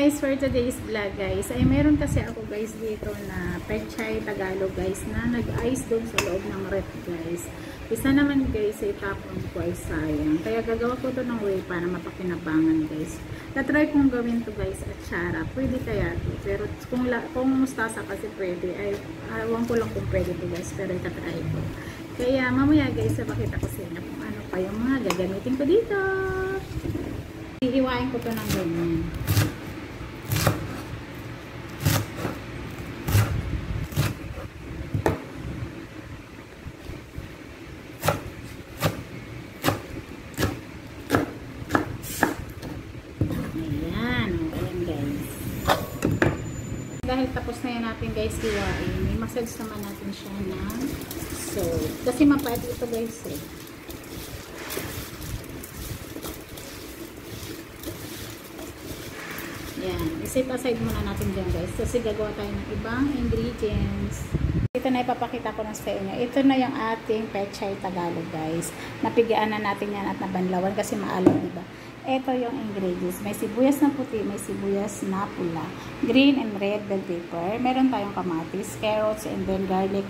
guys, for today's vlog guys, ay meron kasi ako guys dito na pechay Tagalog guys na nag-ice doon sa loob ng ref guys. Isa naman guys ay tapon ko ay sayang. Kaya gagawa ko to ng way para mapakinabangan guys. Tatry kong gawin to guys at syara. Pwede kaya to. Pero kung mustasa kasi pwede ay awan ko lang kung pwede to guys. Pero itatry ko. Kaya mamaya guys, pakita ko sa inyo kung ano pa yung mga gagamitin ko dito. Iiwain ko to ng ganyan. Dahil tapos na yan natin guys iwain, may massage naman natin siya ng salt. Kasi mapait ito guys eh. Yan, iset aside muna natin dyan guys. Kasi gagawa tayo ng ibang ingredients. Ito na ipapakita ko na sa inyo. Ito na yung ating pechay Tagalog guys. Napigaan na natin yan at nabanlawan kasi maalam diba? Ito yung ingredients. May sibuyas na puti, may sibuyas na pula, green and red bell pepper. Meron tayong kamatis, carrots, and then garlic,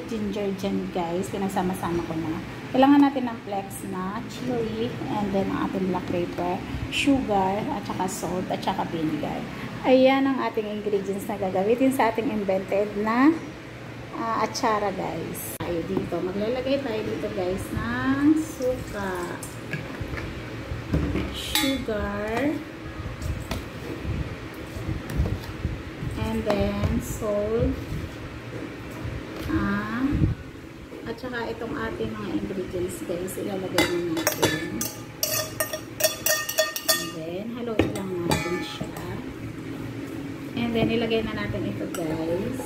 ginger dyan guys. Pinagsama-sama ko na. Kailangan natin ng flex na chili, and then ang ating black pepper, sugar, at saka salt, at saka vinegar. Ayan ang ating ingredients na gagamitin sa ating invented na atsara guys. Tayo dito. Maglalagay tayo dito guys ng suka, sugar, and then salt, at saka itong ating mga ingredients guys, ilalagay na natin, and then haluin lang natin siya, and then ilagay na natin ito guys,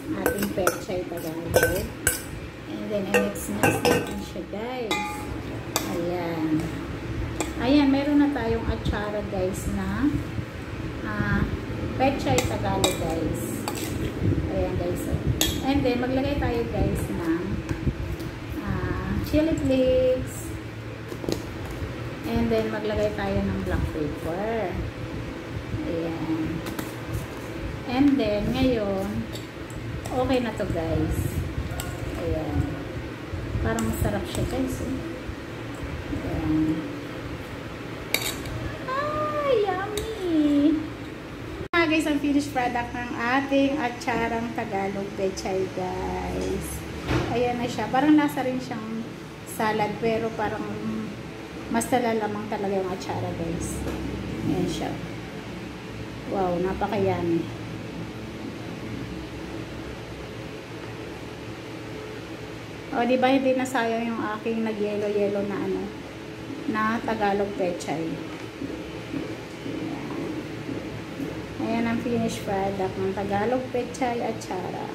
ating pechay Tagalog, and then i-mix natin siya guys. Ayan, meron na tayong atsara guys na pechay Tagalog guys. Ayan guys. And then, maglagay tayo guys ng chili flakes. And then, maglagay tayo ng black pepper. Ayan. And then, ngayon, okay na to guys. Ayan. Parang masarap siya guys. Ayan. Guys, ang finished product ng ating atsarang Tagalog pechay guys. Ayan na siya. Parang nasa rin siyang salad pero parang mas talalamang talaga yung atsara guys. Ayan siya. Wow, napakayami. O, diba hindi nasayang yung aking nag-yellow-yellow na na Tagalog pechay. Ayan ang finished product ng Tagalog pechay atsara.